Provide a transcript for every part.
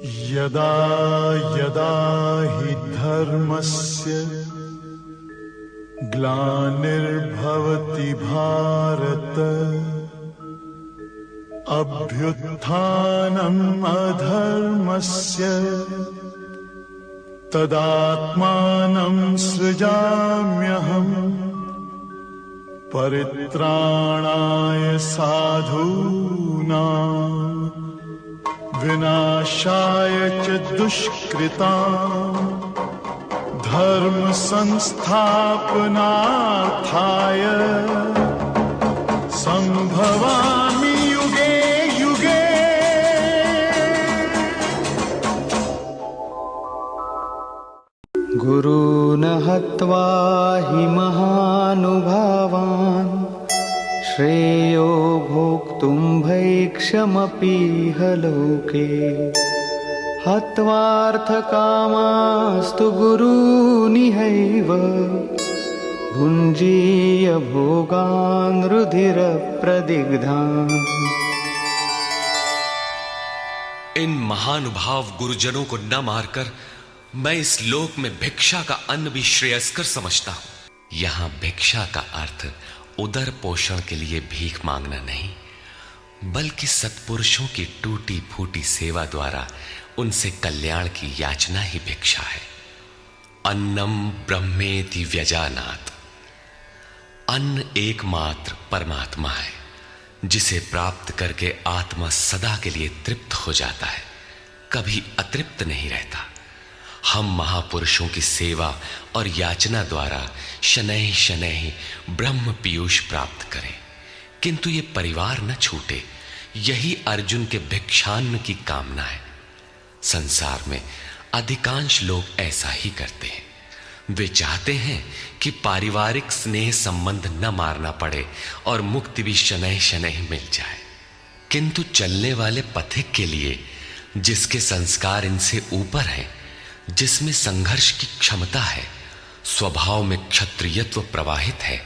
यदा यदा हि धर्मस्य ग्लानिर्भवति भारत अभ्युत्थानम् अधर्मस्य तदात्मानं सृजाम्यहम् परित्राणाय साधूनां विनाशाय च दुष्कृताम् धर्म संस्थापनार्थाय संभवामि युगे युगे। गुरून् हत्वा हि महानुभावान् श्रेयो भोक्तुं भैक्षमपीह लोके हत्वार्थकामास्तु गुरूनिहैव भुञ्जीय भोगान् रुधिरप्रदिग्धान्। इन महानुभाव गुरुजनों को न मारकर मैं इस लोक में भिक्षा का अन्न भी श्रेयस्कर समझता हूं। यहां भिक्षा का अर्थ उदर पोषण के लिए भीख मांगना नहीं, बल्कि सत्पुरुषों की टूटी फूटी सेवा द्वारा उनसे कल्याण की याचना ही भिक्षा है। अन्नम ब्रह्मेति व्यजानात्। अन्न एकमात्र परमात्मा है, जिसे प्राप्त करके आत्मा सदा के लिए तृप्त हो जाता है, कभी अतृप्त नहीं रहता। हम महापुरुषों की सेवा और याचना द्वारा शनैः शनैः ब्रह्म पीयूष प्राप्त करें, किंतु ये परिवार न छूटे, यही अर्जुन के भिक्षान्न की कामना है। संसार में अधिकांश लोग ऐसा ही करते हैं। वे चाहते हैं कि पारिवारिक स्नेह संबंध न मारना पड़े और मुक्ति भी शनैः शनैः मिल जाए, किंतु चलने वाले पथिक के लिए, जिसके संस्कार इनसे ऊपर हैं, जिसमें संघर्ष की क्षमता है, स्वभाव में क्षत्रियत्व प्रवाहित है,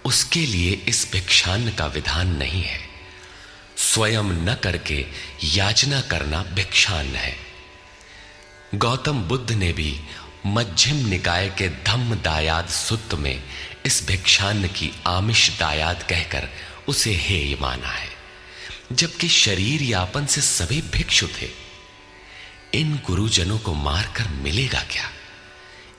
उसके लिए इस भिक्षान्न का विधान नहीं है। स्वयं न करके याचना करना भिक्षान्न है। गौतम बुद्ध ने भी मध्यम निकाय के धम्म दायाद सुत्त में इस भिक्षान्न की आमिष दायाद कहकर उसे हेय माना है, जबकि शरीर यापन से सभी भिक्षु थे। इन गुरुजनों को मारकर मिलेगा क्या?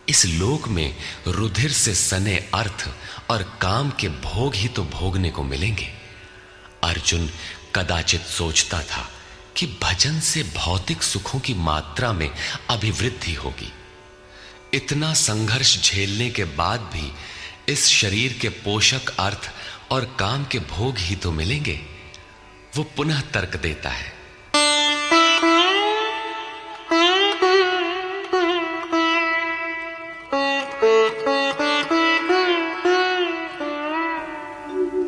इस लोक में रुधिर से सने अर्थ और काम के भोग ही तो भोगने को मिलेंगे। अर्जुन कदाचित सोचता था कि भजन से भौतिक सुखों की मात्रा में अभिवृद्धि होगी। इतना संघर्ष झेलने के बाद भी इस शरीर के पोषक अर्थ और काम के भोग ही तो मिलेंगे। वो पुनः तर्क देता है,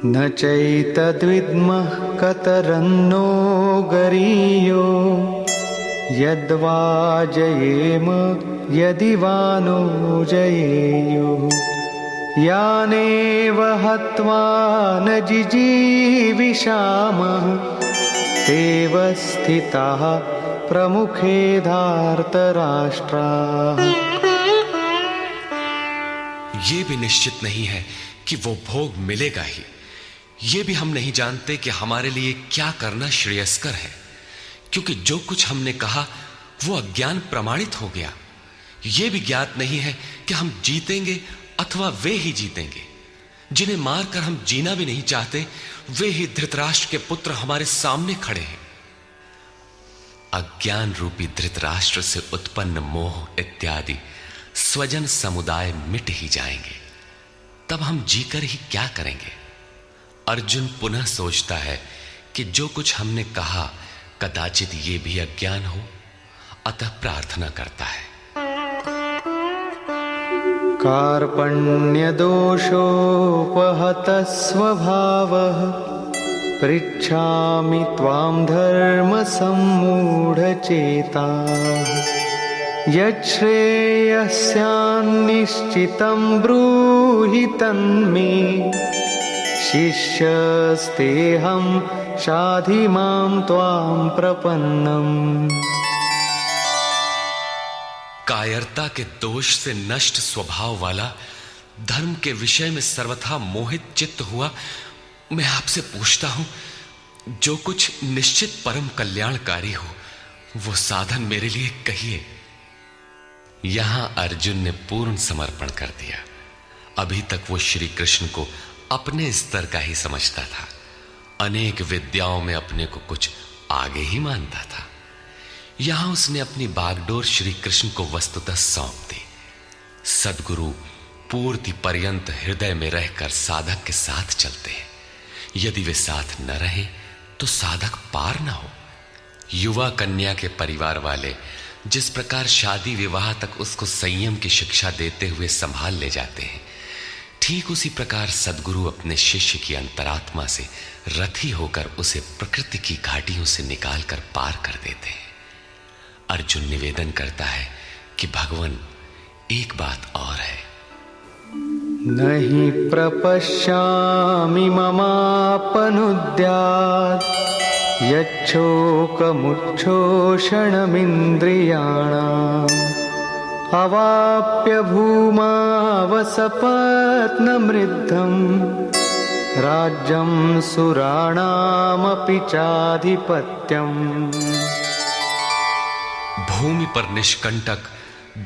न चैतद्विद्मः कतरन्नो गरीयो यद्वा जयेम यदि वा नो जयेयुः यानेव हत्वा न जिजीविषामः तेव स्थिताः प्रमुखे धार्तराष्ट्राः। ये भी निश्चित नहीं है कि वो भोग मिलेगा ही। ये भी हम नहीं जानते कि हमारे लिए क्या करना श्रेयस्कर है, क्योंकि जो कुछ हमने कहा वो अज्ञान प्रमाणित हो गया। ये भी ज्ञात नहीं है कि हम जीतेंगे अथवा वे ही जीतेंगे। जिन्हें मारकर हम जीना भी नहीं चाहते, वे ही धृतराष्ट्र के पुत्र हमारे सामने खड़े हैं। अज्ञान रूपी धृतराष्ट्र से उत्पन्न मोह इत्यादि स्वजन समुदाय मिट ही जाएंगे, तब हम जीकर ही क्या करेंगे? अर्जुन पुनः सोचता है कि जो कुछ हमने कहा कदाचित ये भी अज्ञान हो, अतः प्रार्थना करता है। कार्पण्यदोषोपहतः स्वभावः पृच्छामि त्वां धर्मसम्मूढचेताः यच्छ्रेयस्यान्निश्चितं ब्रूहि तन्मे शिष्यस्तेऽहं शाधि मां त्वां प्रपन्नम्। कायरता के दोष से नष्ट स्वभाव वाला, धर्म के विषय में सर्वथा मोहित चित्त हुआ मैं आपसे पूछता हूं, जो कुछ निश्चित परम कल्याणकारी हो वो साधन मेरे लिए कहिए। यहां अर्जुन ने पूर्ण समर्पण कर दिया। अभी तक वो श्री कृष्ण को अपने स्तर का ही समझता था, अनेक विद्याओं में अपने को कुछ आगे ही मानता था। यहां उसने अपनी बागडोर श्री कृष्ण को वस्तुतः सौंप दी। सद्गुरु पूर्ति पर्यंत हृदय में रहकर साधक के साथ चलते हैं। यदि वे साथ न रहे तो साधक पार न हो। युवा कन्या के परिवार वाले जिस प्रकार शादी विवाह तक उसको संयम की शिक्षा देते हुए संभाल ले जाते हैं, ठीक उसी प्रकार सद्गुरु अपने शिष्य की अंतरात्मा से रथी होकर उसे प्रकृति की घाटियों से निकालकर पार कर देते हैं। अर्जुन निवेदन करता है कि भगवान, एक बात और है। नहीं प्रपश्यामि ममापनुद्यात् यच्छोकमुच्छोषणमिन्द्रियाणाम् अवाप्य भूमावसपत्नमृद्धम् राज्यं सुराणामपि चाधिपत्यम्। भूमि पर निष्कंटक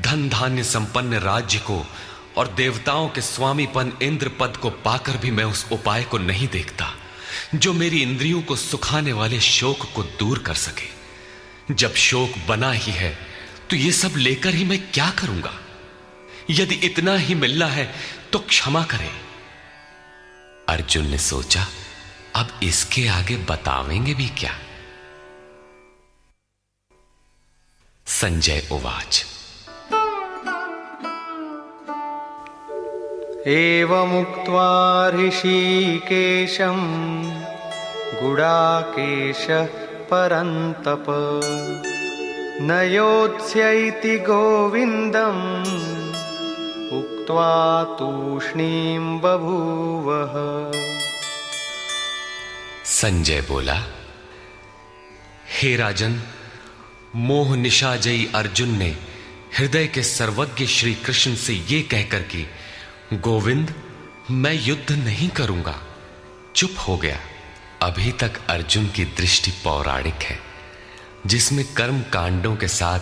धन धान्य संपन्न राज्य को और देवताओं के स्वामीपन इंद्र पद को पाकर भी मैं उस उपाय को नहीं देखता जो मेरी इंद्रियों को सुखाने वाले शोक को दूर कर सके। जब शोक बना ही है तो ये सब लेकर ही मैं क्या करूंगा? यदि इतना ही मिलना है तो क्षमा करें। अर्जुन ने सोचा, अब इसके आगे बतावेंगे भी क्या? संजय उवाच। एवमुक्त्वा ऋषिकेशं गुडाकेशः परन्तप न योत्स्यैति गोविन्दम् उक्त्वा तूष्णीं बभूवः। संजय बोला, हे राजन, मोह निशाजयी अर्जुन ने हृदय के सर्वज्ञ श्री कृष्ण से ये कहकर कि गोविंद, मैं युद्ध नहीं करूंगा, चुप हो गया। अभी तक अर्जुन की दृष्टि पौराणिक है, जिसमें कर्म कांडों के साथ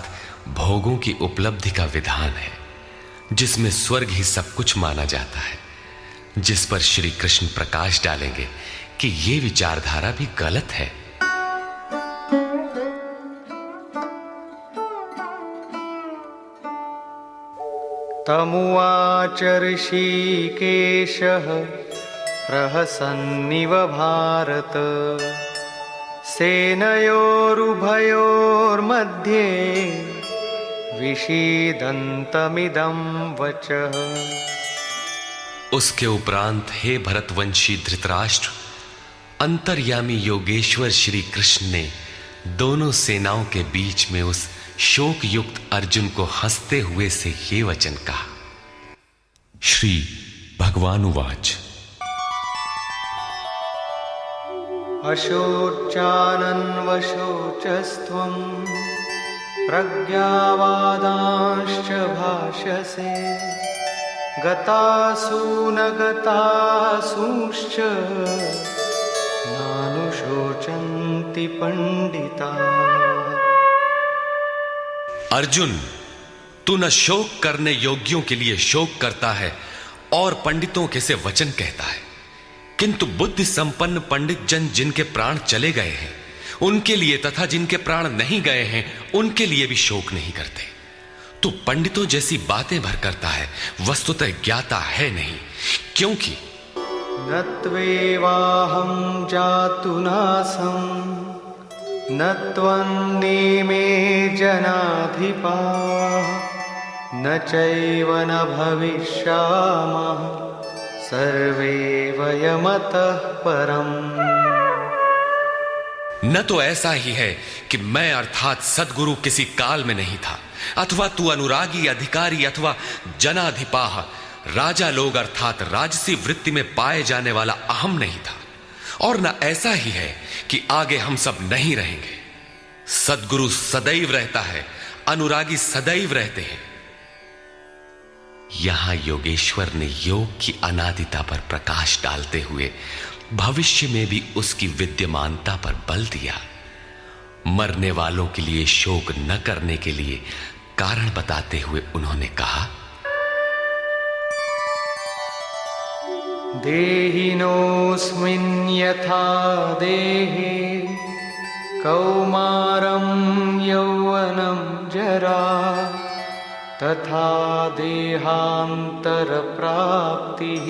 भोगों की उपलब्धि का विधान है, जिसमें स्वर्ग ही सब कुछ माना जाता है, जिस पर श्री कृष्ण प्रकाश डालेंगे कि यह विचारधारा भी गलत है। तमुवाच ऋषिकेशः प्रहसन्निव भारत सेनयोरुभयोर्मध्ये विषीदन्तमिदं वचः। उसके उपरांत हे भरतवंशी धृतराष्ट्र, अंतर्यामी योगेश्वर श्री कृष्ण ने दोनों सेनाओं के बीच में उस शोक युक्त अर्जुन को हंसते हुए से ये वचन कहा। श्री भगवान उवाच। अशोचानन्वशोचस्त्वं प्रज्ञावादांश्च भाषसे गतासून गतासूंश्च नानुशोचन्ति पंडिताः। अर्जुन, तू न शोक करने योग्यों के लिए शोक करता है और पंडितों के से वचन कहता है, किंतु बुद्धि संपन्न पंडित जन जिनके प्राण चले गए हैं उनके लिए तथा जिनके प्राण नहीं गए हैं उनके लिए भी शोक नहीं करते। तू पंडितों जैसी बातें भर करता है, वस्तुतः ज्ञाता है नहीं, क्योंकि न त्वेवाहं जातुनासं न त्वन्नेमे जनाधिपाः न चैव न भविष्यामः सर्वे वयमतः परम्। न तो ऐसा ही है कि मैं अर्थात सद्गुरु किसी काल में नहीं था, अथवा तू अनुरागी अधिकारी अथवा जनाधिपाह राजा लोग अर्थात राजसी वृत्ति में पाए जाने वाला अहम नहीं था, और न ऐसा ही है कि आगे हम सब नहीं रहेंगे। सद्गुरु सदैव रहता है, अनुरागी सदैव रहते हैं। यहां योगेश्वर ने योग की अनादिता पर प्रकाश डालते हुए भविष्य में भी उसकी विद्यमानता पर बल दिया। मरने वालों के लिए शोक न करने के लिए कारण बताते हुए उन्होंने कहा, देहिनोऽस्मिन् यथा देहे कौमारं यौवनं जरा तथा देहांतर प्राप्तिः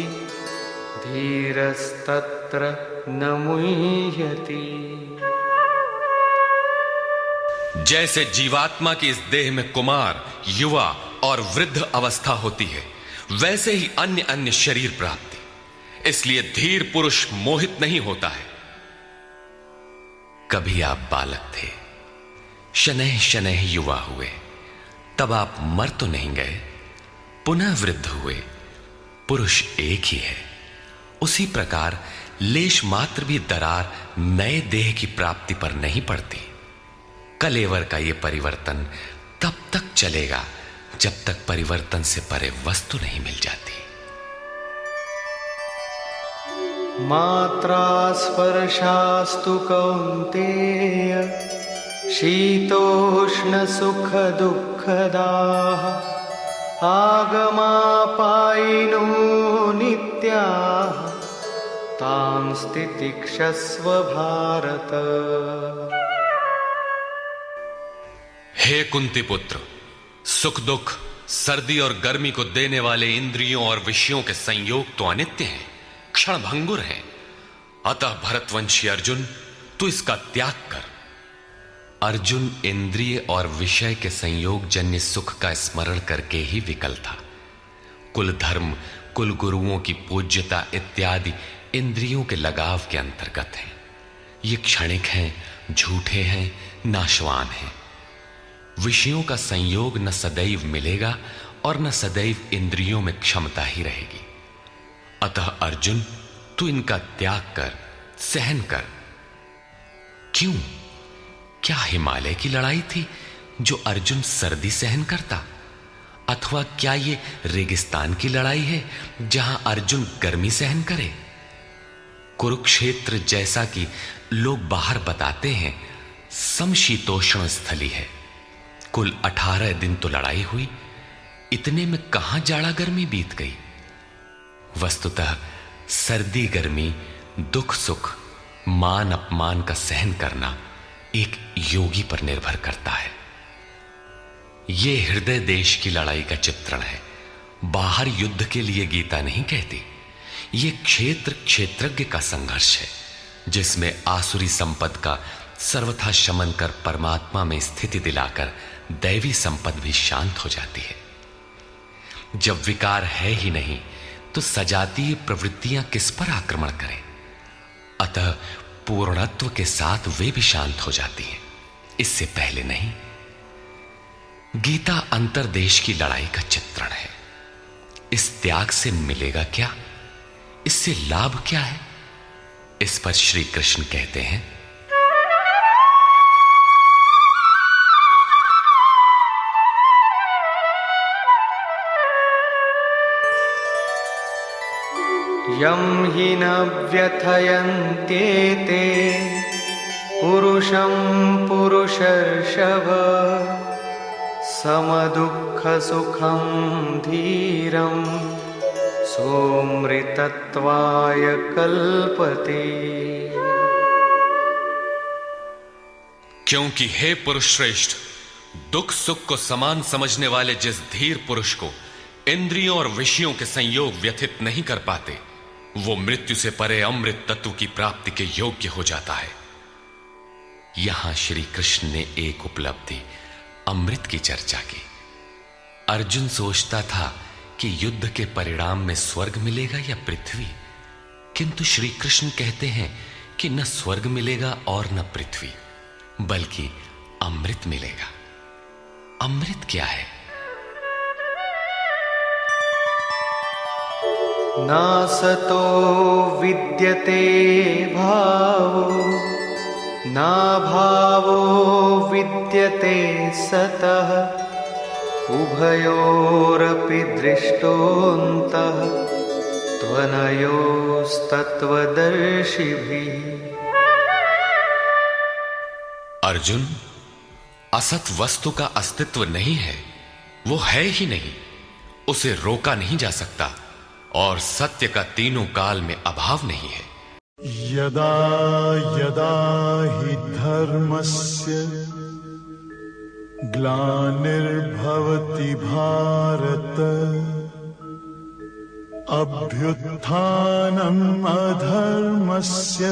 धीरस्तत्र न मुह्यति। जैसे जीवात्मा की इस देह में कुमार, युवा और वृद्ध अवस्था होती है, वैसे ही अन्य अन्य शरीर प्राप्ति। इसलिए धीर पुरुष मोहित नहीं होता है। कभी आप बालक थे, शनैः शनैः युवा हुए, तब आप मर तो नहीं गए, पुनः वृद्ध हुए। पुरुष एक ही है। उसी प्रकार लेश मात्र भी दरार नए देह की प्राप्ति पर नहीं पड़ती। कलेवर का यह परिवर्तन तब तक चलेगा जब तक परिवर्तन से परे वस्तु नहीं मिल जाती। मात्रा स्पर्शास्तु कौन्तेय शीतोष्ण सुख दुःखदाः आगमापायिनो नित्याः तान् स्थितिक्षस्व भारत। हे कुंती पुत्र, सुख दुख, सर्दी और गर्मी को देने वाले इंद्रियों और विषयों के संयोग तो अनित्य हैं, क्षण भंगुर हैं। अतः भरतवंशी अर्जुन, तू इसका त्याग कर। अर्जुन इंद्रिय और विषय के संयोग जन्य सुख का स्मरण करके ही विकल था। कुल धर्म, कुल गुरुओं की पूज्यता इत्यादि इंद्रियों के लगाव के अंतर्गत हैं। ये क्षणिक हैं, झूठे हैं, नाशवान हैं। विषयों का संयोग न सदैव मिलेगा और न सदैव इंद्रियों में क्षमता ही रहेगी। अतः अर्जुन, तू इनका त्याग कर, सहन कर। क्यों? क्या हिमालय की लड़ाई थी जो अर्जुन सर्दी सहन करता? अथवा क्या ये रेगिस्तान की लड़ाई है जहां अर्जुन गर्मी सहन करे? कुरुक्षेत्र जैसा कि लोग बाहर बताते हैं समशीतोष्ण स्थली है। कुल 18 दिन तो लड़ाई हुई, इतने में कहां जाड़ा गर्मी बीत गई। वस्तुतः सर्दी गर्मी, दुख सुख, मान अपमान का सहन करना एक योगी पर निर्भर करता है। यह हृदय देश की लड़ाई का चित्रण है। बाहर युद्ध के लिए गीता नहीं कहती। यह क्षेत्र क्षेत्रज्ञ का संघर्ष है, जिसमें आसुरी संपद का सर्वथा शमन कर परमात्मा में स्थिति दिलाकर दैवी संपद भी शांत हो जाती है। जब विकार है ही नहीं तो सजातीय प्रवृत्तियां किस पर आक्रमण करें? अतः पूर्णत्व के साथ वे भी शांत हो जाती हैं, इससे पहले नहीं। गीता अंतरदेश की लड़ाई का चित्रण है। इस त्याग से मिलेगा क्या? इससे लाभ क्या है? इस पर श्री कृष्ण कहते हैं, यं हि न व्यथयन्त्येते पुरुषं पुरुषर्षभ समदुःखसुखं धीरं सोऽमृतत्वाय कल्पते। क्योंकि हे पुरुष श्रेष्ठ, दुख सुख को समान समझने वाले जिस धीर पुरुष को इंद्रियों और विषयों के संयोग व्यथित नहीं कर पाते, वो मृत्यु से परे अमृत तत्व की प्राप्ति के योग्य हो जाता है। यहां श्री कृष्ण ने एक उपलब्धि अमृत की चर्चा की। अर्जुन सोचता था कि युद्ध के परिणाम में स्वर्ग मिलेगा या पृथ्वी, किंतु श्री कृष्ण कहते हैं कि न स्वर्ग मिलेगा और न पृथ्वी, बल्कि अमृत मिलेगा। अमृत क्या है? नासतो विद्यते भावो ना भावो विद्यते सतः उभयोरपि दृष्टोऽन्तः त्वनयोस्तत्त्वदर्शिभिः। अर्जुन, असत वस्तु का अस्तित्व नहीं है, वो है ही नहीं, उसे रोका नहीं जा सकता और सत्य का तीनों काल में अभाव नहीं है। यदा यदा हि धर्मस्य ग्लानिर्भवति भारत अभ्युत्थानम् अधर्मस्य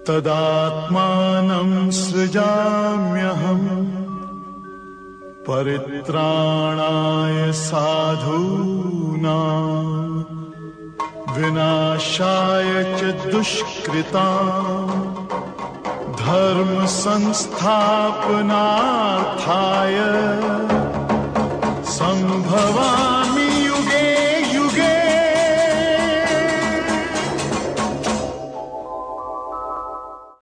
तदात्मानं सृजाम्यहम् परित्राणाय साधूनां विनाशाय च दुष्कृतां धर्म संस्थापनार्थाय